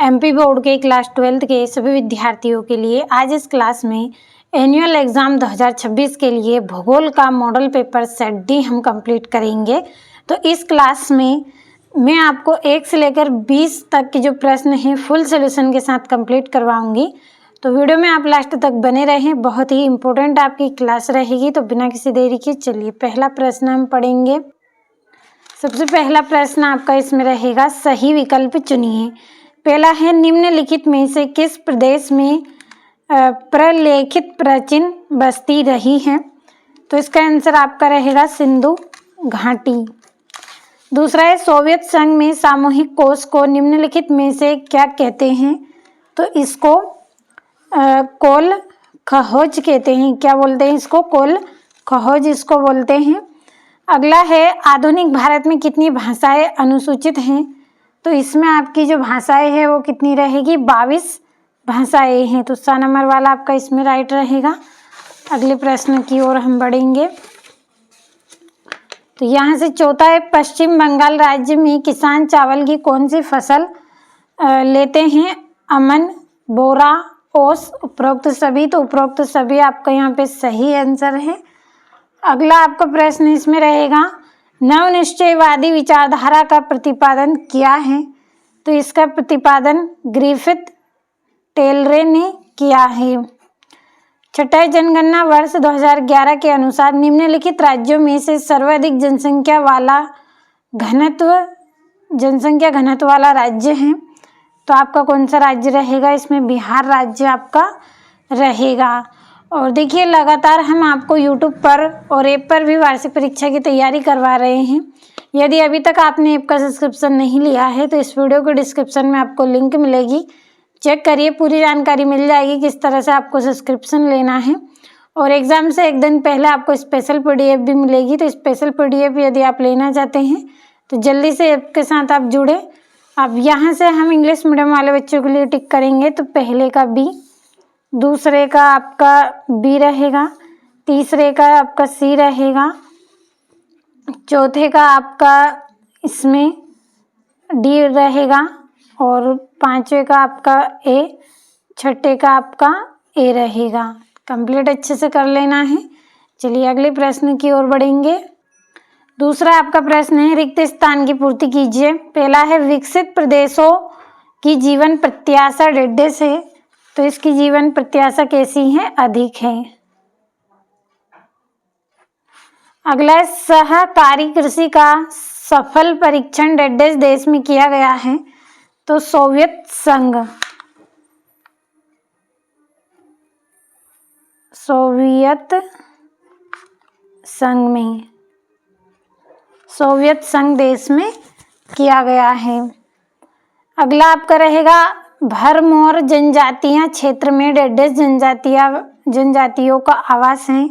MP board के class 12th के सभी विद्यार्थियों के लिए आज इस क्लास में एनुअल एग्ज़ाम 2026 के लिए भूगोल का मॉडल पेपर सेट डी हम कंप्लीट करेंगे। तो इस क्लास में मैं आपको 1 से लेकर 20 तक के जो प्रश्न हैं फुल सोल्यूशन के साथ कंप्लीट करवाऊंगी। तो वीडियो में आप लास्ट तक बने रहें, बहुत ही इंपॉर्टेंट आपकी क्लास रहेगी। तो बिना किसी देरी के चलिए पहला प्रश्न हम पढ़ेंगे। सबसे पहला प्रश्न आपका इसमें रहेगा, सही विकल्प चुनिए। पहला है, निम्नलिखित में से किस प्रदेश में प्रलेखित प्राचीन बस्ती रही है? तो इसका आंसर आपका रहेगा सिंधु घाटी। दूसरा है, सोवियत संघ में सामूहिक कोष को निम्नलिखित में से क्या कहते हैं? तो इसको कोल खहोज कहते हैं। क्या बोलते हैं इसको? कोल खहोज इसको बोलते हैं। अगला है, आधुनिक भारत में कितनी भाषाएं अनुसूचित हैं? तो इसमें आपकी जो भाषाएं हैं वो कितनी रहेगी? 22 भाषाएं हैं। तो सा नंबर वाला आपका इसमें राइट रहेगा। अगले प्रश्न की ओर हम बढ़ेंगे। तो यहाँ से चौथा है, पश्चिम बंगाल राज्य में किसान चावल की कौन सी फसल लेते हैं? अमन, बोरा, ओस, उपरोक्त सभी। तो उपरोक्त सभी आपका यहाँ पे सही आंसर है। अगला आपका प्रश्न इसमें रहेगा, नवनिश्चयवादी विचारधारा का प्रतिपादन किया है? तो इसका प्रतिपादन ग्रिफिथ टेलरे ने किया है। छठा, जनगणना वर्ष 2011 के अनुसार निम्नलिखित राज्यों में से सर्वाधिक जनसंख्या घनत्व वाला राज्य है? तो आपका कौन सा राज्य रहेगा? इसमें बिहार राज्य आपका रहेगा। और देखिए, लगातार हम आपको YouTube पर और ऐप पर भी वार्षिक परीक्षा की तैयारी करवा रहे हैं। यदि अभी तक आपने ऐप का सब्सक्रिप्शन नहीं लिया है तो इस वीडियो के डिस्क्रिप्शन में आपको लिंक मिलेगी, चेक करिए, पूरी जानकारी मिल जाएगी किस तरह से आपको सब्सक्रिप्शन लेना है। और एग्ज़ाम से एक दिन पहले आपको स्पेशल PDF भी मिलेगी। तो स्पेशल PDF यदि आप लेना चाहते हैं तो जल्दी से ऐप के साथ आप जुड़े। अब यहाँ से हम इंग्लिश मीडियम वाले बच्चों के लिए टिक करेंगे। तो पहले का B, दूसरे का आपका B रहेगा, तीसरे का आपका C रहेगा, चौथे का आपका इसमें D रहेगा और पांचवे का आपका A, छठे का आपका A रहेगा। कंप्लीट अच्छे से कर लेना है। चलिए अगले प्रश्न की ओर बढ़ेंगे। दूसरा आपका प्रश्न है, रिक्त स्थान की पूर्ति कीजिए। पहला है, विकसित प्रदेशों की जीवन प्रत्याशा डेढ़ है। तो इसकी जीवन प्रत्याशा कैसी है? अधिक है। अगला है, सहकारी कृषि का सफल परीक्षण डेढ़ देश में किया गया है? तो सोवियत संघ में, सोवियत संघ देश में किया गया है। अगला आपका रहेगा, भरमौर जनजातियां क्षेत्र में डेढ़ जनजातियों का आवास है?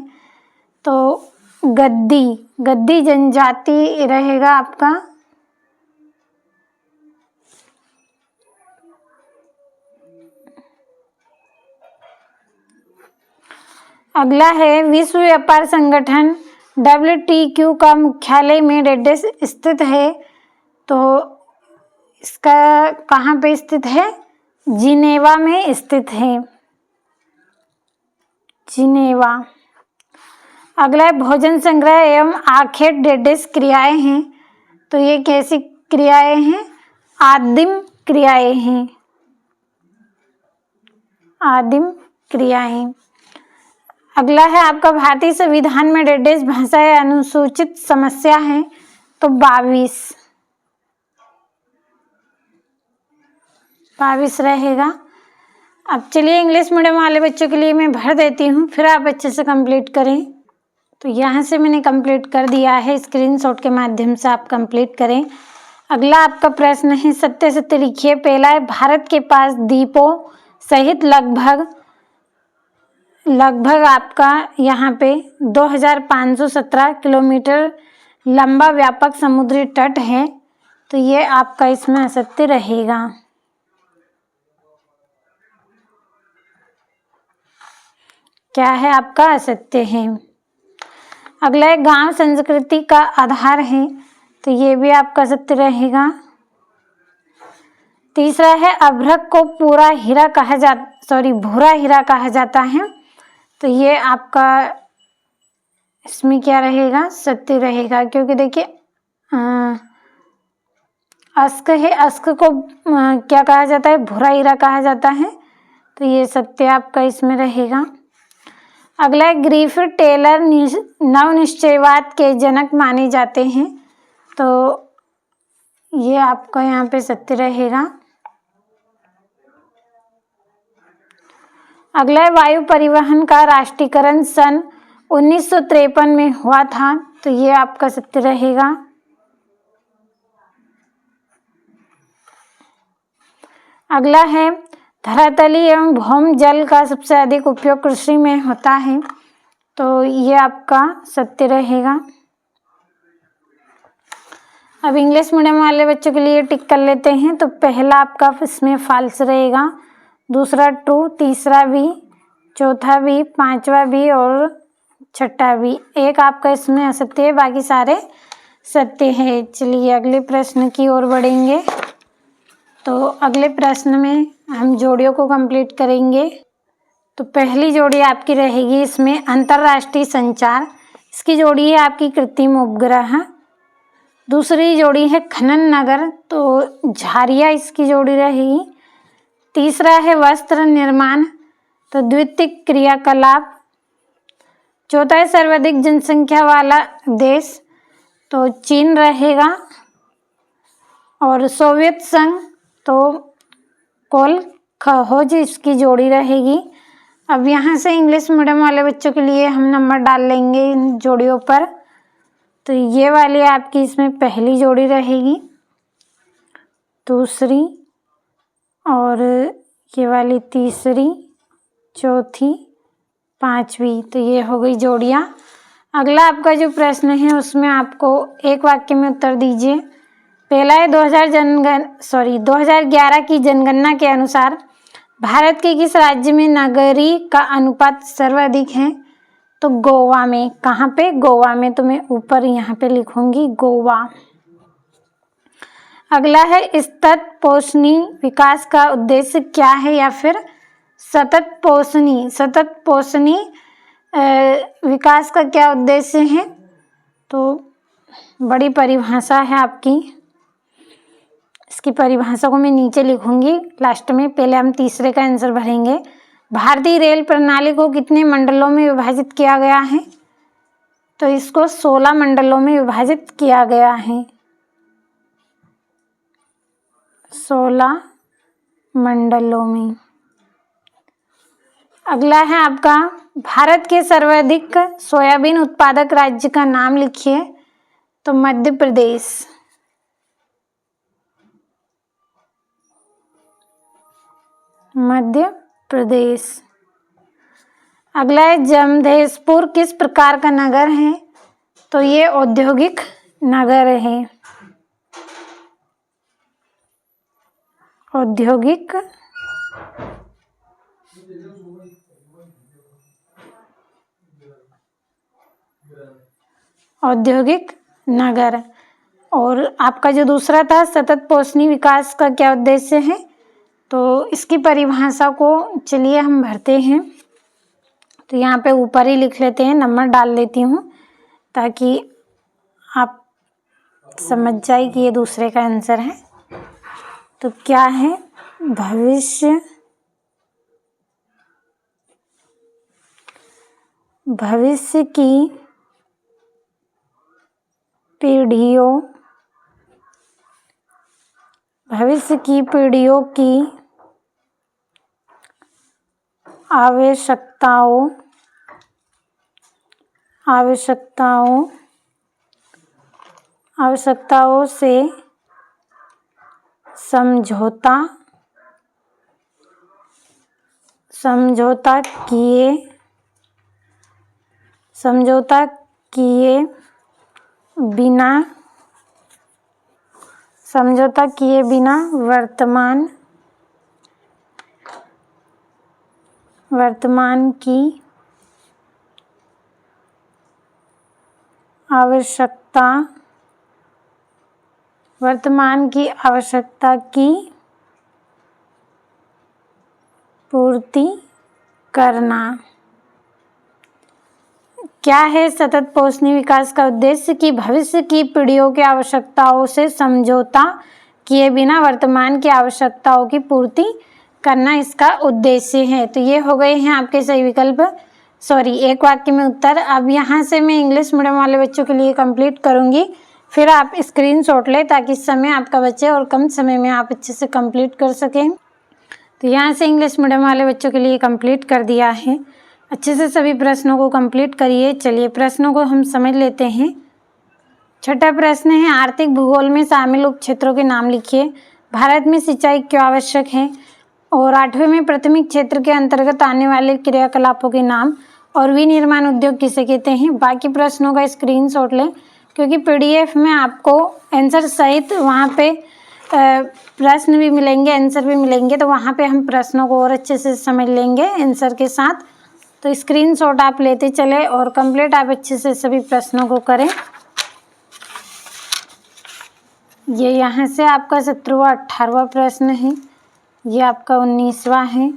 तो गद्दी जनजाति रहेगा आपका। अगला है, विश्व व्यापार संगठन WTO का मुख्यालय में डेढ़ स्थित है? तो इसका कहाँ पे स्थित है? जिनेवा में स्थित है, जिनेवा। अगला है, भोजन संग्रह एवं आखेट डेढ़ क्रियाएं हैं? तो ये कैसी क्रियाएं हैं? आदिम क्रियाएं हैं, आदिम क्रियाएं। अगला है आपका, भारतीय संविधान में डेढ़ भाषाएं अनुसूचित समस्या है? तो 22 रहेगा। अब चलिए इंग्लिश मीडियम वाले बच्चों के लिए मैं भर देती हूँ, फिर आप अच्छे से कंप्लीट करें। तो यहाँ से मैंने कंप्लीट कर दिया है, स्क्रीनशॉट के माध्यम से आप कंप्लीट करें। अगला आपका प्रश्न है, सत्य सत्य लिखिए। पहला है, भारत के पास द्वीपों सहित लगभग आपका यहाँ पे 2517 किलोमीटर लंबा व्यापक समुद्री तट है? तो ये आपका इसमें असत्य रहेगा। क्या है? आपका असत्य है। अगला है, गांव संस्कृति का आधार है? तो ये भी आपका सत्य रहेगा। तीसरा है अभ्रक को भूरा हीरा कहा जाता है। तो ये आपका इसमें क्या रहेगा, सत्य रहेगा, क्योंकि देखिए अस्क है, अस्क को क्या कहा जाता है, भूरा हीरा कहा जाता है। तो ये सत्य आपका इसमें रहेगा। अगला है ग्रिफिथ टेलर नवनिश्चयवाद के जनक माने जाते हैं। तो ये आपका यहाँ पे सत्य रहेगा। अगला है वायु परिवहन का राष्ट्रीयकरण सन 1953 में हुआ था। तो ये आपका सत्य रहेगा। अगला है धरातली एवं भौम जल का सबसे अधिक उपयोग कृषि में होता है। तो ये आपका सत्य रहेगा। अब इंग्लिश मीडियम वाले बच्चों के लिए टिक कर लेते हैं। तो पहला आपका इसमें फॉल्स रहेगा, दूसरा ट्रू, तीसरा भी, चौथा भी, पांचवा भी और छठा भी। एक आपका इसमें असत्य है, बाकी सारे सत्य है। चलिए अगले प्रश्न की ओर बढ़ेंगे। तो अगले प्रश्न में हम जोड़ियों को कंप्लीट करेंगे। तो पहली जोड़ी आपकी रहेगी इसमें अंतरराष्ट्रीय संचार, इसकी जोड़ी है आपकी कृत्रिम उपग्रह। दूसरी जोड़ी है खनन नगर, तो झारिया इसकी जोड़ी रहेगी। तीसरा है वस्त्र निर्माण, तो द्वितीयक क्रियाकलाप। चौथा है सर्वाधिक जनसंख्या वाला देश, तो चीन रहेगा। और सोवियत संघ, तो कोल खोज इसकी जोड़ी रहेगी। अब यहाँ से इंग्लिश मीडियम वाले बच्चों के लिए हम नंबर डाल लेंगे इन जोड़ियों पर। तो ये वाली आपकी इसमें पहली जोड़ी रहेगी, दूसरी और ये वाली तीसरी, चौथी, पांचवी। तो ये हो गई जोड़ियाँ। अगला आपका जो प्रश्न है उसमें आपको एक वाक्य में उत्तर दीजिए। पहला है 2011 की जनगणना के अनुसार भारत के किस राज्य में नगरी का अनुपात सर्वाधिक है। तो गोवा में। कहाँ पे, गोवा में। तो मैं ऊपर यहाँ पे लिखूंगी गोवा। अगला है सतत पोषणी विकास का उद्देश्य क्या है, या फिर सतत पोषणी विकास का क्या उद्देश्य है। तो बड़ी परिभाषा है आपकी, इसकी परिभाषा को मैं नीचे लिखूंगी लास्ट में। पहले हम तीसरे का आंसर भरेंगे। भारतीय रेल प्रणाली को कितने मंडलों में विभाजित किया गया है। तो इसको 16 मंडलों में विभाजित किया गया है, 16 मंडलों में। अगला है आपका भारत के सर्वाधिक सोयाबीन उत्पादक राज्य का नाम लिखिए। तो मध्य प्रदेश। मध्य प्रदेश। अगला है जमशेदपुर किस प्रकार का नगर है। तो ये औद्योगिक नगर है, औद्योगिक नगर। और आपका जो दूसरा था सतत पोषणी विकास का क्या उद्देश्य है। तो इसकी परिभाषा को चलिए हम भरते हैं। तो यहाँ पे ऊपर ही लिख लेते हैं, नंबर डाल लेती हूँ ताकि आप समझ जाए कि ये दूसरे का आंसर है। तो क्या है, भविष्य की पीढ़ियों की आवश्यकताओं से समझौता किए बिना वर्तमान की आवश्यकता की पूर्ति करना। क्या है सतत पोषणीय विकास का उद्देश्य? कि भविष्य की पीढ़ियों की आवश्यकताओं से समझौता किए बिना वर्तमान की आवश्यकताओं की पूर्ति करना इसका उद्देश्य है। तो ये हो गए हैं आपके सही विकल्प, एक वाक्य में उत्तर। अब यहाँ से मैं इंग्लिश मीडियम वाले बच्चों के लिए कंप्लीट करूँगी, फिर आप स्क्रीनशॉट लें ताकि समय आपका बचे और कम समय में आप अच्छे से कंप्लीट कर सकें। तो यहाँ से इंग्लिश मीडियम वाले बच्चों के लिए कंप्लीट कर दिया है। अच्छे से सभी प्रश्नों को कंप्लीट करिए। चलिए प्रश्नों को हम समझ लेते हैं। छठा प्रश्न है, आर्थिक भूगोल में शामिल उप क्षेत्रों के नाम लिखिए। भारत में सिंचाई क्यों आवश्यक है? और 8वें में प्राथमिक क्षेत्र के अंतर्गत आने वाले क्रियाकलापों के नाम और विनिर्माण उद्योग किसे कहते हैं? बाकी प्रश्नों का स्क्रीनशॉट लें क्योंकि PDF में आपको आंसर सहित वहाँ पे प्रश्न भी मिलेंगे, आंसर भी मिलेंगे, तो वहाँ पे हम प्रश्नों को और अच्छे से समझ लेंगे आंसर के साथ। तो स्क्रीनशॉट आप लेते चले और कंप्लीट आप अच्छे से सभी प्रश्नों को करें। ये यहाँ से आपका 17वां 18वां प्रश्न है, ये आपका 19वां है,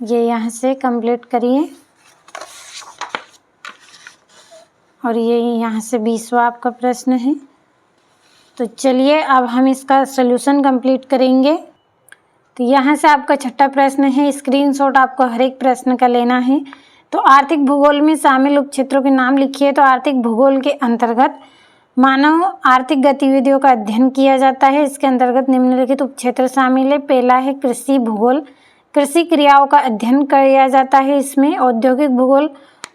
ये यहाँ से कंप्लीट करिए। और ये यहाँ से 20वां आपका प्रश्न है। तो चलिए अब हम इसका सॉल्यूशन कंप्लीट करेंगे। तो यहाँ से आपका छठा प्रश्न है, स्क्रीनशॉट आपको हर एक प्रश्न का लेना है। तो आर्थिक भूगोल में शामिल उप क्षेत्रों के नाम लिखिए। तो आर्थिक भूगोल के अंतर्गत मानव आर्थिक गतिविधियों का अध्ययन किया जाता है। इसके अंतर्गत निम्नलिखित उप क्षेत्र शामिल है। पहला है कृषि भूगोल, कृषि क्रियाओं का अध्ययन किया जाता है। इसमें औद्योगिक भूगोल,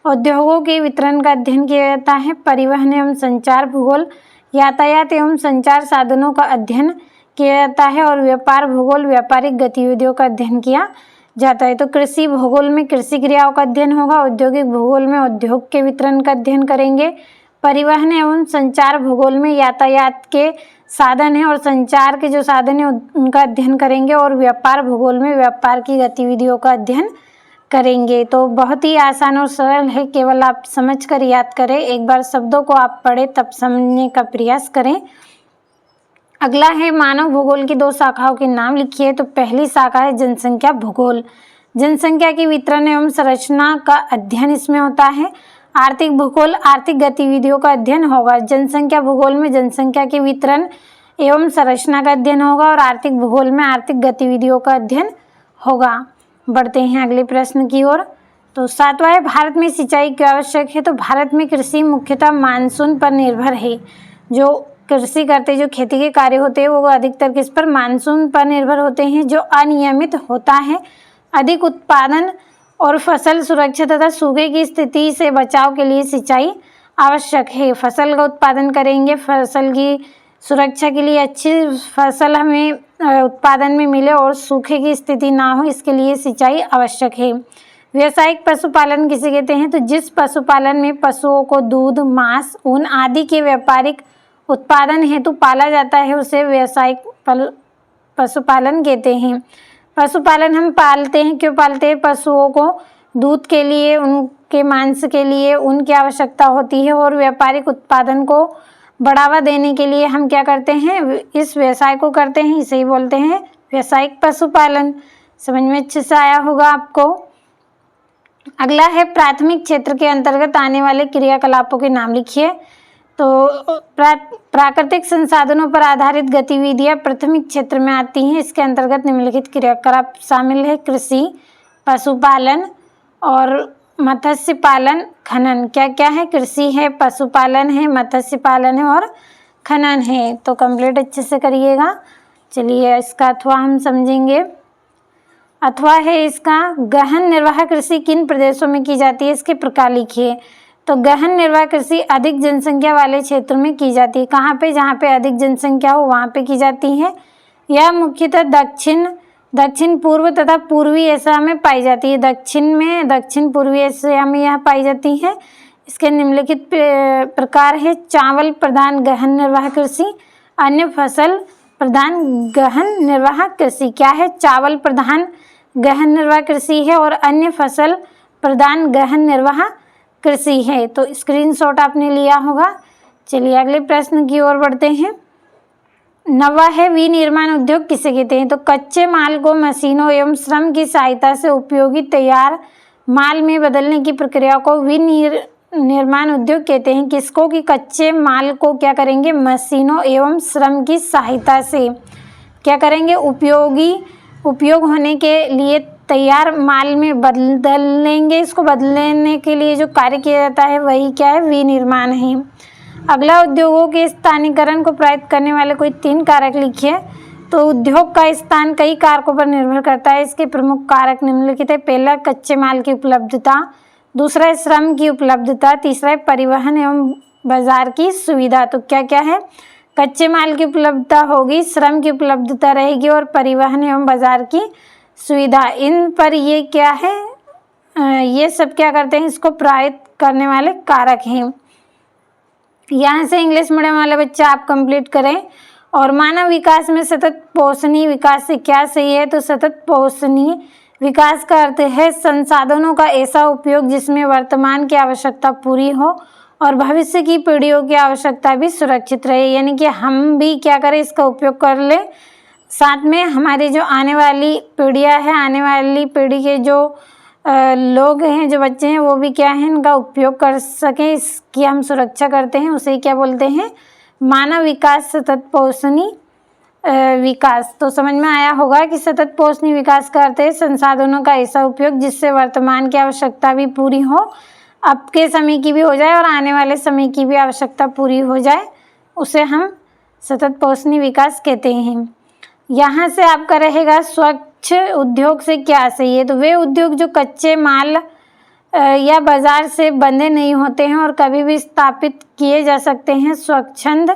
उद्योगों के वितरण का अध्ययन किया जाता है। परिवहन एवं संचार भूगोल, यातायात एवं संचार साधनों का अध्ययन किया जाता है। और व्यापार भूगोल, व्यापारिक गतिविधियों का अध्ययन किया जाता है। तो कृषि भूगोल में कृषि क्रियाओं का अध्ययन होगा। औद्योगिक भूगोल में उद्योग के वितरण का अध्ययन करेंगे। परिवहन एवं संचार भूगोल में यातायात के साधन है और संचार के जो साधन है उनका अध्ययन करेंगे। और व्यापार भूगोल में व्यापार की गतिविधियों का अध्ययन करेंगे। तो बहुत ही आसान और सरल है, केवल आप समझकर याद करें। एक बार शब्दों को आप पढ़ें तब समझने का प्रयास करें। अगला है मानव भूगोल की 2 शाखाओं के नाम लिखिए। तो पहली शाखा है जनसंख्या भूगोल, जनसंख्या की वितरण एवं संरचना का अध्ययन इसमें होता है। आर्थिक भूगोल, आर्थिक गतिविधियों का अध्ययन होगा। जनसंख्या भूगोल में जनसंख्या के वितरण एवं संरचना का अध्ययन होगा और आर्थिक भूगोल में आर्थिक गतिविधियों का अध्ययन होगा। बढ़ते हैं अगले प्रश्न की ओर। तो 7वां है, भारत में सिंचाई क्यों आवश्यक है? तो भारत में कृषि मुख्यतः मानसून पर निर्भर है। जो कृषि करते, जो खेती के कार्य होते हैं वो अधिकतर किस पर? मानसून पर निर्भर होते हैं, जो अनियमित होता है। अधिक उत्पादन और फसल सुरक्षा तथा सूखे की स्थिति से बचाव के लिए सिंचाई आवश्यक है। फसल का उत्पादन करेंगे, फसल की सुरक्षा के लिए अच्छी फसल हमें उत्पादन में मिले और सूखे की स्थिति ना हो, इसके लिए सिंचाई आवश्यक है। व्यावसायिक पशुपालन किसे कहते हैं? तो जिस पशुपालन में पशुओं को दूध, मांस, ऊन आदि के व्यापारिक उत्पादन हेतु पाला जाता है उसे व्यावसायिक पशुपालन कहते हैं। पशुपालन हम पालते हैं, क्यों पालते हैं? पशुओं को दूध के लिए, उनके मांस के लिए उनकी आवश्यकता होती है और व्यापारिक उत्पादन को बढ़ावा देने के लिए हम क्या करते हैं? इस व्यवसाय को करते हैं, इसे ही बोलते हैं व्यावसायिक पशुपालन। समझ में अच्छे से आया होगा आपको। अगला है प्राथमिक क्षेत्र के अंतर्गत आने वाले क्रियाकलापों के नाम लिखिए। तो प्राकृतिक संसाधनों पर आधारित गतिविधियां प्राथमिक क्षेत्र में आती हैं। इसके अंतर्गत निम्नलिखित क्रियाकलाप शामिल है। कृषि, पशुपालन और मत्स्य पालन, खनन। क्या क्या है? कृषि है, पशुपालन है, मत्स्य पालन है और खनन है। तो कंप्लीट अच्छे से करिएगा। चलिए इसका अथवा हम समझेंगे। अथवा है इसका, गहन निर्वाह कृषि किन प्रदेशों में की जाती है? इसके प्रकार लिखिए। तो गहन निर्वाह कृषि अधिक जनसंख्या वाले क्षेत्र में की जाती है। कहाँ पे? जहाँ पे अधिक जनसंख्या हो वहाँ पे की जाती है। यह मुख्यतः दक्षिण पूर्व तथा पूर्वी एशिया में पाई जाती है। दक्षिण पूर्वी एशिया में यह पाई जाती है। इसके निम्नलिखित प्रकार है। चावल प्रधान गहन निर्वाह कृषि, अन्य फसल प्रधान गहन निर्वाह कृषि। क्या है? चावल प्रधान गहन निर्वाह कृषि है और अन्य फसल प्रधान गहन निर्वाह कृषि है। तो स्क्रीनशॉट आपने लिया होगा। चलिए अगले प्रश्न की ओर बढ़ते हैं। 9वां है विनिर्माण उद्योग किसे कहते हैं? तो कच्चे माल को मशीनों एवं श्रम की सहायता से उपयोगी तैयार माल में बदलने की प्रक्रिया को विनिर्माण उद्योग कहते हैं। किसको? कि कच्चे माल को क्या करेंगे? मशीनों एवं श्रम की सहायता से क्या करेंगे? उपयोग होने के लिए तैयार माल में बदल लेंगे। इसको बदलने के लिए जो कार्य किया जाता है वही क्या है? विनिर्माण है। अगला, उद्योगों के स्थानीयकरण को प्रभावित करने वाले कोई 3 कारक लिखिए। तो उद्योग का स्थान कई कारकों पर निर्भर करता है। इसके प्रमुख कारक निम्नलिखित है। पहला, कच्चे माल की उपलब्धता। दूसरा है श्रम की उपलब्धता। तीसरा है परिवहन एवं बाजार की सुविधा। तो क्या क्या है? कच्चे माल की उपलब्धता होगी, श्रम की उपलब्धता रहेगी और परिवहन एवं बाजार की सुविधा। इन पर ये क्या है? ये सब क्या करते हैं? इसको प्रभावित करने वाले कारक हैं। यहाँ से इंग्लिश मीडियम वाले बच्चे आप कंप्लीट करें। और मानव विकास में सतत पोषणीय विकास से क्या सही है? तो सतत पोषणीय विकास का अर्थ है संसाधनों का ऐसा उपयोग जिसमें वर्तमान की आवश्यकता पूरी हो और भविष्य की पीढ़ियों की आवश्यकता भी सुरक्षित रहे। यानी कि हम भी क्या करें? इसका उपयोग कर ले, साथ में हमारी जो आने वाली पीढ़ियाँ हैं, आने वाली पीढ़ी के जो लोग हैं, जो बच्चे हैं, वो भी क्या है? इनका उपयोग कर सकें, इसकी हम सुरक्षा करते हैं। उसे क्या बोलते हैं? मानव विकास सतत पोषणीय विकास। तो समझ में आया होगा कि सतत पोषणीय विकास का अर्थ है संसाधनों का ऐसा उपयोग जिससे वर्तमान की आवश्यकता भी पूरी हो, अब के समय की भी हो जाए और आने वाले समय की भी आवश्यकता पूरी हो जाए, उसे हम सतत पोषणीय विकास कहते हैं। यहाँ से आपका रहेगा स्वच्छ उद्योग से क्या सही है? तो वे उद्योग जो कच्चे माल या बाजार से बंधे नहीं होते हैं और कभी भी स्थापित किए जा सकते हैं, स्वच्छंद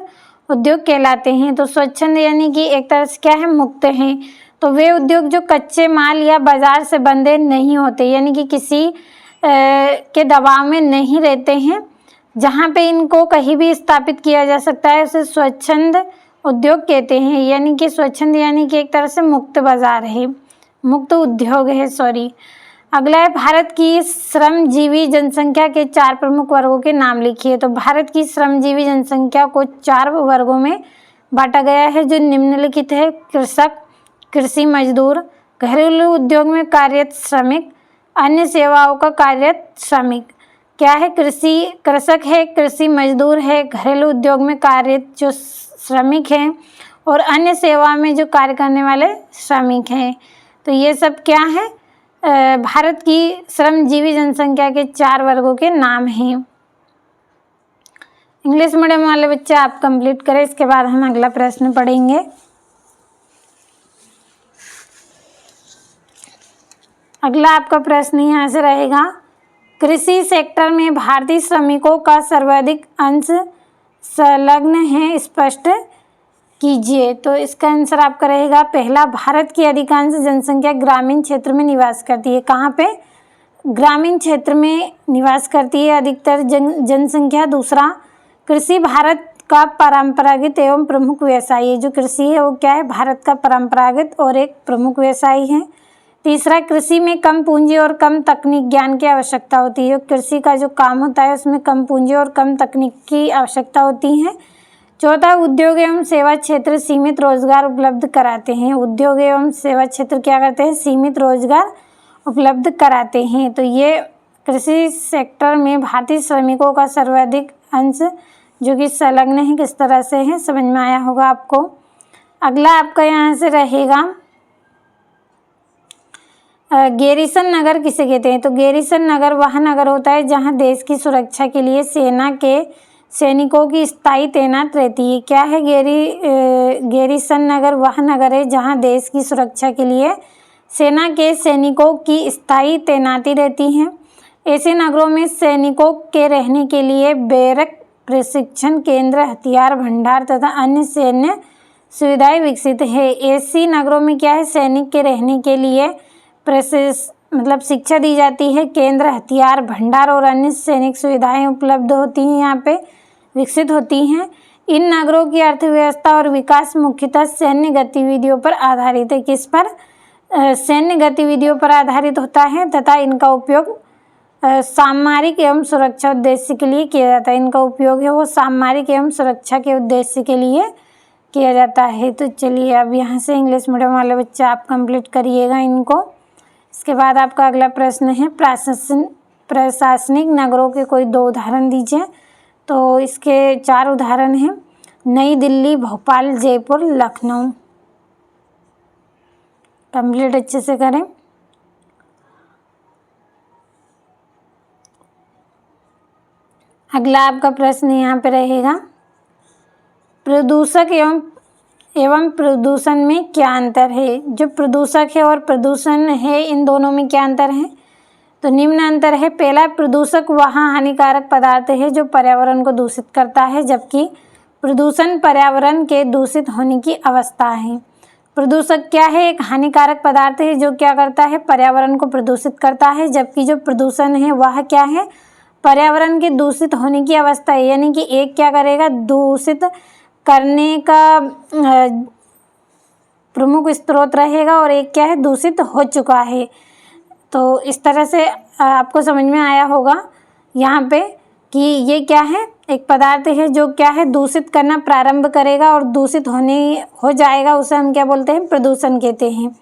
उद्योग कहलाते हैं। तो स्वच्छंद यानी कि एक तरह से क्या है? मुक्त हैं। तो वे उद्योग जो कच्चे माल या बाजार से बंधे नहीं होते, यानी कि किसी के दबाव में नहीं रहते हैं, जहाँ पे इनको कहीं भी स्थापित किया जा सकता है, उसे स्वच्छंद उद्योग कहते हैं। यानी कि स्वच्छंद यानी कि एक तरह से मुक्त बाजार है, मुक्त उद्योग है, सॉरी। अगला है भारत की श्रमजीवी जनसंख्या के 4 प्रमुख वर्गों के नाम लिखिए। तो भारत की श्रमजीवी जनसंख्या को 4 वर्गों में बांटा गया है जो निम्नलिखित है। कृषक, कृषि मजदूर, घरेलू उद्योग में कार्यरत श्रमिक, अन्य सेवाओं का कार्यरत श्रमिक। क्या है? कृषक है, कृषि मजदूर है, घरेलू उद्योग में कार्यरत जो श्रमिक हैं और अन्य सेवा में जो कार्य करने वाले श्रमिक हैं। तो ये सब क्या है? भारत की श्रमजीवी जनसंख्या के 4 वर्गों के नाम हैं। इंग्लिश मीडियम वाले बच्चे आप कंप्लीट करें, इसके बाद हम अगला प्रश्न पढ़ेंगे। अगला आपका प्रश्न यहाँ से रहेगा, कृषि सेक्टर में भारतीय श्रमिकों का सर्वाधिक अंश संलग्न है, स्पष्ट कीजिए। तो इसका आंसर आपका रहेगा पहला, भारत की अधिकांश जनसंख्या ग्रामीण क्षेत्र में निवास करती है। कहाँ पे? ग्रामीण क्षेत्र में निवास करती है अधिकतर जनसंख्या। दूसरा, कृषि भारत का परंपरागत एवं प्रमुख व्यवसाय है। जो कृषि है वो क्या है? भारत का परंपरागत और एक प्रमुख व्यवसाय है। तीसरा, कृषि में कम पूंजी और कम तकनीक ज्ञान की आवश्यकता होती है। कृषि का जो काम होता है उसमें कम पूंजी और कम तकनीक की आवश्यकता होती है। चौथा, उद्योग एवं सेवा क्षेत्र सीमित रोजगार उपलब्ध कराते हैं। उद्योग एवं सेवा क्षेत्र क्या करते हैं? सीमित रोजगार उपलब्ध कराते हैं। तो ये कृषि सेक्टर में भारतीय श्रमिकों का सर्वाधिक अंश जो कि संलग्न है, किस तरह से है, समझ में आया होगा आपको। अगला आपका यहाँ से रहेगा, गैरिसन नगर किसे कहते हैं? तो गैरिसन नगर वह नगर होता है जहाँ देश की सुरक्षा के लिए सेना के सैनिकों की स्थायी तैनात रहती है। क्या है? गैरिसन नगर वह नगर है जहाँ देश की सुरक्षा के लिए सेना के सैनिकों की स्थायी तैनाती रहती है। ऐसे नगरों में सैनिकों के रहने के लिए बैरक, प्रशिक्षण केंद्र, हथियार भंडार तथा अन्य सैन्य सुविधाएं विकसित है। ऐसी नगरों में क्या है? सैनिक के रहने के लिए शिक्षा दी जाती है। केंद्र, हथियार भंडार और अन्य सैनिक सुविधाएं उपलब्ध होती हैं, यहाँ पे विकसित होती हैं। इन नगरों की अर्थव्यवस्था और विकास मुख्यतः सैन्य गतिविधियों पर आधारित है। किस पर? सैन्य गतिविधियों पर आधारित होता है तथा इनका उपयोग सामरिक एवं सुरक्षा उद्देश्य के लिए किया जाता है। इनका उपयोग है वो सामरिक एवं सुरक्षा के उद्देश्य के लिए किया जाता है। तो चलिए अब यहाँ से इंग्लिश मीडियम वाले बच्चे आप कंप्लीट करिएगा इनको। इसके बाद आपका अगला प्रश्न है प्रशासनिक नगरों के कोई 2 उदाहरण दीजिए। तो इसके 4 उदाहरण हैं, नई दिल्ली, भोपाल, जयपुर, लखनऊ। कंप्लीट अच्छे से करें। अगला आपका प्रश्न यहाँ पे रहेगा, प्रदूषक एवं प्रदूषण में क्या अंतर है। जो प्रदूषक है और प्रदूषण है, इन दोनों में क्या अंतर है। तो निम्न अंतर है। पहला, प्रदूषक वह हानिकारक पदार्थ है जो पर्यावरण को दूषित करता है, जबकि प्रदूषण पर्यावरण के दूषित होने की अवस्था है। प्रदूषक क्या है, एक हानिकारक पदार्थ है जो क्या करता है, पर्यावरण को प्रदूषित करता है, जबकि जो प्रदूषण है वह क्या है, पर्यावरण के दूषित होने की अवस्था है। यानी कि एक क्या करेगा, दूषित करने का प्रमुख स्रोत रहेगा और एक क्या है, दूषित हो चुका है। तो इस तरह से आपको समझ में आया होगा यहाँ पे कि ये क्या है, एक पदार्थ है जो क्या है, दूषित करना प्रारंभ करेगा और दूषित हो जाएगा, उसे हम क्या बोलते हैं, प्रदूषण कहते हैं।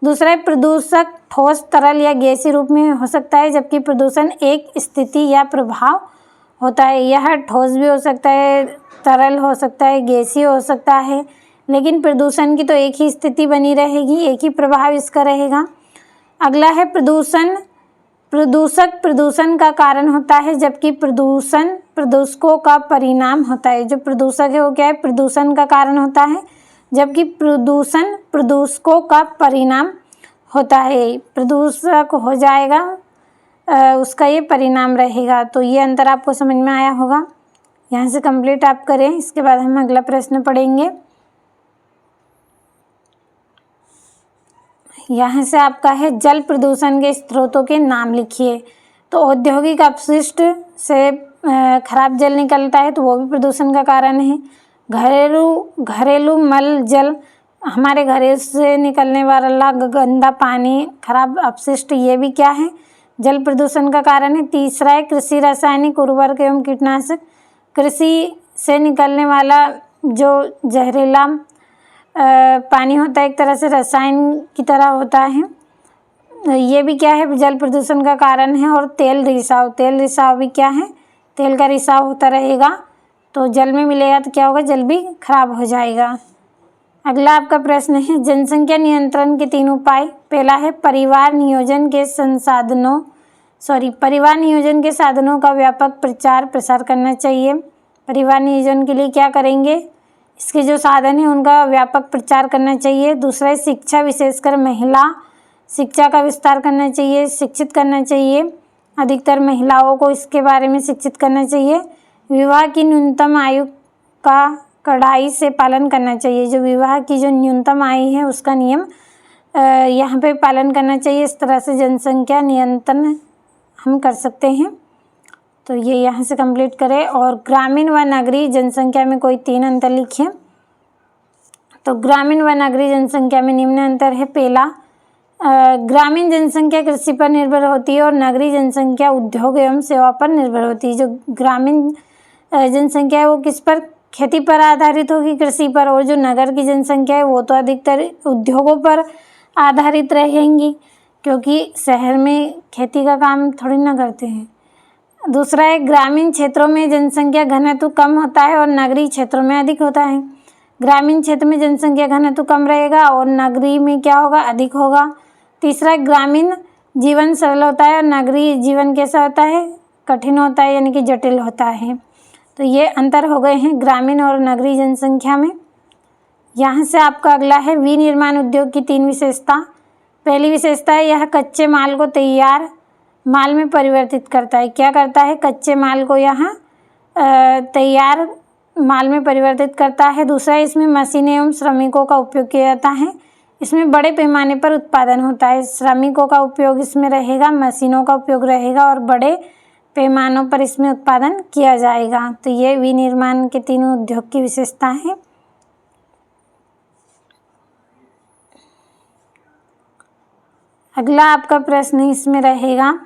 दूसरा है, प्रदूषक ठोस, तरल या गैसीय रूप में हो सकता है, जबकि प्रदूषण एक स्थिति या प्रभाव होता है। यह ठोस भी हो सकता है, तरल हो सकता है, गैसीय हो सकता है, लेकिन प्रदूषण की तो एक ही स्थिति बनी रहेगी, एक ही प्रभाव इसका रहेगा। अगला है, प्रदूषक प्रदूषण का कारण होता है, जबकि प्रदूषण प्रदूषकों का परिणाम होता है। जो प्रदूषक है वो क्या है, प्रदूषण का कारण होता है, जबकि प्रदूषण प्रदूषकों का परिणाम होता है। प्रदूषक हो जाएगा, उसका ये परिणाम रहेगा। तो ये अंतर आपको समझ में आया होगा। यहाँ से कंप्लीट आप करें। इसके बाद हम अगला प्रश्न पढ़ेंगे। यहाँ से आपका है, जल प्रदूषण के स्रोतों के नाम लिखिए। तो औद्योगिक अपशिष्ट से खराब जल निकलता है, तो वो भी प्रदूषण का कारण है। घरेलू मल जल, हमारे घरे से निकलने वाला गंदा पानी, खराब अपशिष्ट, ये भी क्या है, जल प्रदूषण का कारण है। तीसरा है, कृषि रासायनिक उर्वरक एवं कीटनाशक, कृषि से निकलने वाला जो जहरीला पानी होता है, एक तरह से रसायन की तरह होता है, ये भी क्या है, जल प्रदूषण का कारण है। और तेल रिसाव भी क्या है, तेल का रिसाव होता रहेगा तो जल में मिलेगा तो क्या होगा, जल भी खराब हो जाएगा। अगला आपका प्रश्न है, जनसंख्या नियंत्रण के 3 उपाय। पहला है, परिवार नियोजन के साधनों का व्यापक प्रचार प्रसार करना चाहिए। परिवार नियोजन के लिए क्या करेंगे, इसके जो साधन हैं उनका व्यापक प्रचार करना चाहिए। दूसरा है, शिक्षा, विशेषकर महिला शिक्षा का विस्तार करना चाहिए, शिक्षित करना चाहिए, अधिकतर महिलाओं को इसके बारे में शिक्षित करना चाहिए। विवाह की न्यूनतम आयु का कड़ाई से पालन करना चाहिए। जो विवाह की जो न्यूनतम आयु है उसका नियम यहाँ पे पालन करना चाहिए। इस तरह से जनसंख्या नियंत्रण हम कर सकते हैं। तो ये यहाँ से कंप्लीट करें। और ग्रामीण व नगरीय जनसंख्या में कोई 3 अंतर लिखिए। तो ग्रामीण व नगरीय जनसंख्या में निम्न अंतर है। पहला, ग्रामीण जनसंख्या कृषि पर निर्भर होती है और नगरीय जनसंख्या उद्योग एवं सेवा पर निर्भर होती है। जो ग्रामीण जनसंख्या है वो किस पर, खेती पर आधारित होगी, कृषि पर। और जो नगर की जनसंख्या है वो तो अधिकतर उद्योगों पर आधारित रहेंगी, क्योंकि शहर में खेती का काम थोड़ी ना करते हैं। दूसरा है, ग्रामीण क्षेत्रों में जनसंख्या घनत्व कम होता है और नगरीय क्षेत्रों में अधिक होता है। ग्रामीण क्षेत्र में जनसंख्या घनत्व कम रहेगा और नगरीय में क्या होगा, अधिक होगा। तीसरा, ग्रामीण जीवन सरल होता है और नगरीय जीवन कैसा होता है, कठिन होता है, यानी कि जटिल होता है। तो ये अंतर हो गए हैं ग्रामीण और नगरीय जनसंख्या में। यहाँ से आपका अगला है, विनिर्माण उद्योग की 3 विशेषता। पहली विशेषता है, यह कच्चे माल को तैयार माल में परिवर्तित करता है। क्या करता है, कच्चे माल को यहाँ तैयार माल में परिवर्तित करता है। दूसरा, इसमें मशीनें एवं श्रमिकों का उपयोग किया जाता है। इसमें बड़े पैमाने पर उत्पादन होता है। श्रमिकों का उपयोग इसमें रहेगा, मशीनों का उपयोग रहेगा और बड़े पैमानों पर इसमें उत्पादन किया जाएगा। तो ये विनिर्माण के 3 उद्योग की विशेषता है। अगला आपका प्रश्न इसमें रहेगा,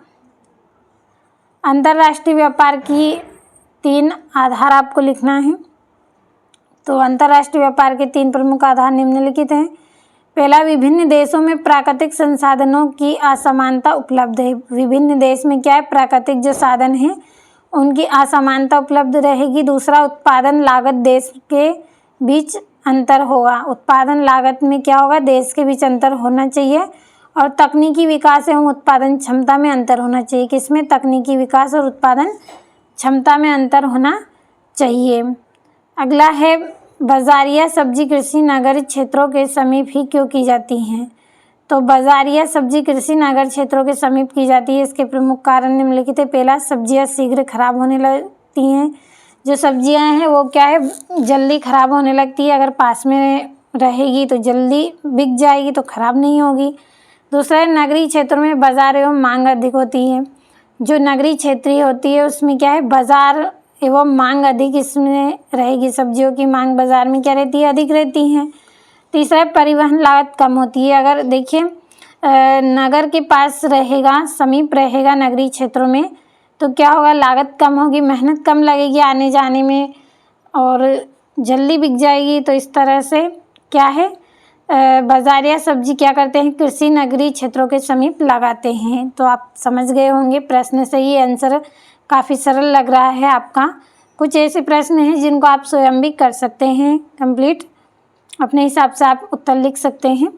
अंतर्राष्ट्रीय व्यापार की 3 आधार आपको लिखना है। तो अंतर्राष्ट्रीय व्यापार के 3 प्रमुख आधार निम्नलिखित हैं। पहला, विभिन्न देशों में प्राकृतिक संसाधनों की असमानता उपलब्ध है। विभिन्न देश में क्या है, प्राकृतिक जो साधन हैं उनकी असमानता उपलब्ध रहेगी। दूसरा, उत्पादन लागत देश के बीच अंतर होगा। उत्पादन लागत में क्या होगा, देश के बीच अंतर होना चाहिए। और तकनीकी विकास एवं उत्पादन क्षमता में अंतर होना चाहिए। किसमें, तकनीकी विकास और उत्पादन क्षमता में अंतर होना चाहिए। अगला है, बाजारिया सब्जी कृषि नगर क्षेत्रों के समीप ही क्यों की जाती हैं। तो बाजारिया सब्जी कृषि नगर क्षेत्रों के समीप की जाती है। इसके प्रमुख कारण निम्नलिखित है। पहला, सब्जियां शीघ्र खराब होने लगती हैं। जो सब्जियां हैं वो क्या है, जल्दी खराब होने लगती है। अगर पास में रहेगी तो जल्दी बिक जाएगी, तो खराब नहीं होगी। दूसरा, नगरीय क्षेत्रों में बाजार एवं मांग अधिक होती है। जो नगरीय क्षेत्रीय होती है उसमें क्या है, बाजार एवं मांग अधिक इसमें रहेगी। सब्जियों की मांग बाजार में क्या रहती है, अधिक रहती है। तीसरा, परिवहन लागत कम होती है। अगर देखिए नगर के पास रहेगा, समीप रहेगा नगरीय क्षेत्रों में, तो क्या होगा, लागत कम होगी, मेहनत कम लगेगी आने जाने में और जल्दी बिक जाएगी। तो इस तरह से क्या है, बाजारिया सब्जी क्या करते हैं, कृषि नगरीय क्षेत्रों के समीप लगाते हैं। तो आप समझ गए होंगे, प्रश्न से ही आंसर काफ़ी सरल लग रहा है आपका। कुछ ऐसे प्रश्न हैं जिनको आप स्वयं भी कर सकते हैं कंप्लीट, अपने हिसाब से आप उत्तर लिख सकते हैं।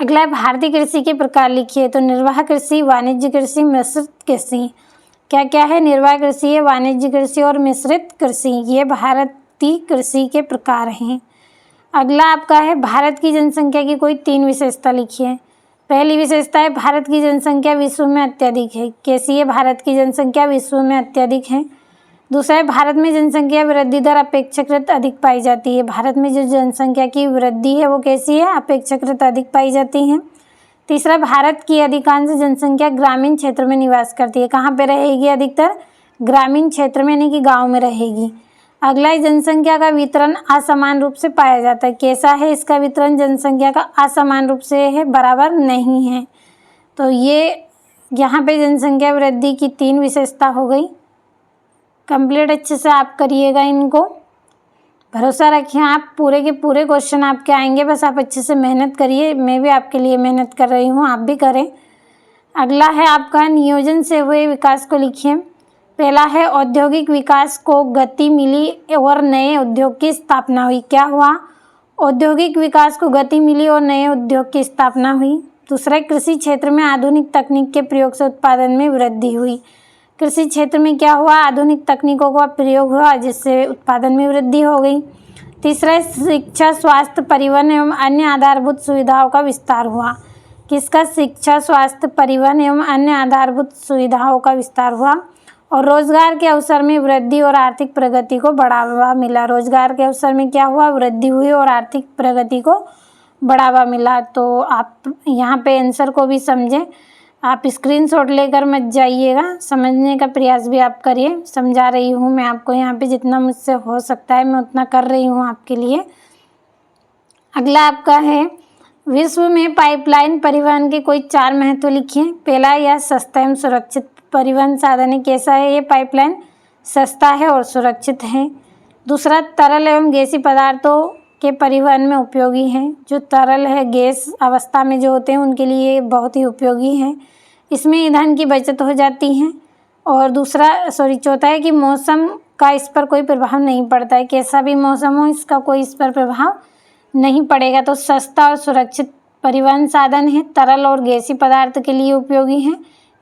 अगला है, भारतीय कृषि के प्रकार लिखिए। तो निर्वाह कृषि, वाणिज्य कृषि, मिश्रित कृषि। क्या क्या है, निर्वाह कृषि है, वाणिज्य कृषि और मिश्रित कृषि। ये भारतीय कृषि के प्रकार हैं। अगला आपका है, भारत की जनसंख्या की कोई 3 विशेषता लिखिए। पहली विशेषता है, भारत की जनसंख्या विश्व में अत्यधिक है। कैसी है, भारत की जनसंख्या विश्व में अत्यधिक है। दूसरा है, भारत में जनसंख्या वृद्धि दर अपेक्षाकृत अधिक पाई जाती है। भारत में जो जनसंख्या की वृद्धि है वो कैसी है, अपेक्षाकृत अधिक पाई जाती है। तीसरा, भारत की अधिकांश जनसंख्या ग्रामीण क्षेत्र में निवास करती है। कहाँ पे रहेगी अधिकतर, ग्रामीण क्षेत्र में, यानी कि गाँव में रहेगी। अगला है, जनसंख्या का वितरण असमान रूप से पाया जाता है। कैसा है इसका वितरण, जनसंख्या का असमान रूप से है, बराबर नहीं है। तो ये यहाँ पे जनसंख्या वृद्धि की 3 विशेषता हो गई। कंप्लीट अच्छे से आप करिएगा इनको, भरोसा रखिए आप, पूरे के पूरे क्वेश्चन आपके आएंगे, बस आप अच्छे से मेहनत करिए। मैं भी आपके लिए मेहनत कर रही हूँ, आप भी करें। अगला है आपका, नियोजन से हुए विकास को लिखिए। पहला है, औद्योगिक विकास को गति मिली और नए उद्योग की स्थापना हुई। क्या हुआ, औद्योगिक विकास को गति मिली और नए उद्योग की स्थापना हुई। दूसरा, कृषि क्षेत्र में आधुनिक तकनीक के प्रयोग से उत्पादन में वृद्धि हुई। कृषि क्षेत्र में क्या हुआ, आधुनिक तकनीकों का प्रयोग हुआ जिससे उत्पादन में वृद्धि हो गई। तीसरा, शिक्षा, स्वास्थ्य, परिवहन एवं अन्य आधारभूत सुविधाओं का विस्तार हुआ। किसका, शिक्षा, स्वास्थ्य, परिवहन एवं अन्य आधारभूत सुविधाओं का विस्तार हुआ। और रोजगार के अवसर में वृद्धि और आर्थिक प्रगति को बढ़ावा मिला। रोजगार के अवसर में क्या हुआ, वृद्धि हुई और आर्थिक प्रगति को बढ़ावा मिला। तो आप यहाँ पे आंसर को भी समझें, आप स्क्रीनशॉट लेकर मत जाइएगा, समझने का प्रयास भी आप करिए। समझा रही हूँ मैं आपको यहाँ पे, जितना मुझसे हो सकता है मैं उतना कर रही हूँ आपके लिए। अगला आपका है, विश्व में पाइपलाइन परिवहन के कोई 4 महत्व लिखिए। पहला, यह सस्ता एवं सुरक्षित परिवहन साधन है। कैसा है ये पाइपलाइन, सस्ता है और सुरक्षित है। दूसरा, तरल एवं गैसीय पदार्थों के परिवहन में उपयोगी है। जो तरल है, गैस अवस्था में जो होते हैं उनके लिए बहुत ही उपयोगी है। इसमें ईंधन की बचत हो जाती है। और दूसरा चौथा है कि मौसम का इस पर कोई प्रभाव नहीं पड़ता है। कैसा भी मौसम हो, इसका कोई इस पर प्रभाव नहीं पड़ेगा। तो सस्ता और सुरक्षित परिवहन साधन है, तरल और गैसीय पदार्थ के लिए उपयोगी है,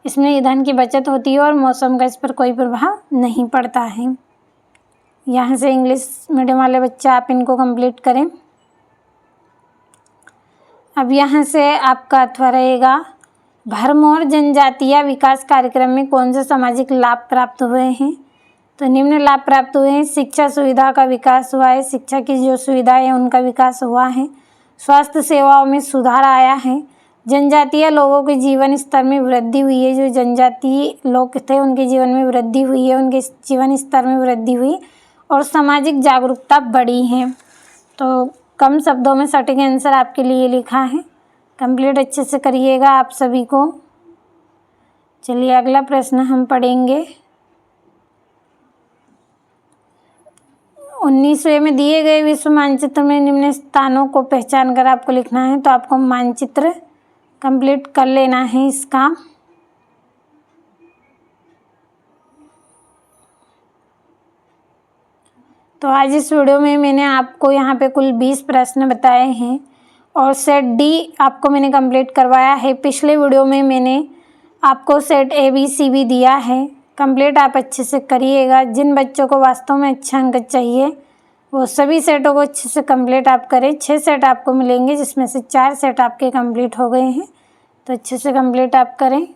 इसमें ईंधन की बचत होती है और मौसम का इस पर कोई प्रभाव नहीं पड़ता है। यहाँ से इंग्लिश मीडियम वाले बच्चे आप इनको कंप्लीट करें। अब यहाँ से आपका अथवा रहेगा, भरमौर जनजातीय विकास कार्यक्रम में कौन से सामाजिक लाभ प्राप्त हुए हैं। तो निम्न लाभ प्राप्त हुए हैं। शिक्षा सुविधा का विकास हुआ है, शिक्षा की जो सुविधाएं हैं उनका विकास हुआ है। स्वास्थ्य सेवाओं में सुधार आया है। जनजातीय लोगों के जीवन स्तर में वृद्धि हुई है। जो जनजातीय लोग थे उनके जीवन में वृद्धि हुई है, उनके जीवन स्तर में वृद्धि हुई। और सामाजिक जागरूकता बढ़ी है। तो कम शब्दों में सटीक आंसर आपके लिए लिखा है। कंप्लीट अच्छे से करिएगा आप सभी को। चलिए अगला प्रश्न हम पढ़ेंगे। 19वें में दिए गए विश्व मानचित्र में निम्न स्थानों को पहचान कर आपको लिखना है। तो आपको मानचित्र कंप्लीट कर लेना है इसका। तो आज इस वीडियो में मैंने आपको यहाँ पे कुल 20 प्रश्न बताए हैं और सेट डी आपको मैंने कंप्लीट करवाया है। पिछले वीडियो में मैंने आपको सेट ए बी सी भी दिया है, कंप्लीट आप अच्छे से करिएगा। जिन बच्चों को वास्तव में अच्छा अंक चाहिए वो सभी सेटों को अच्छे से कंप्लीट आप करें। 6 सेट आपको मिलेंगे जिसमें से 4 सेट आपके कंप्लीट हो गए हैं, तो अच्छे से कंप्लीट आप करें।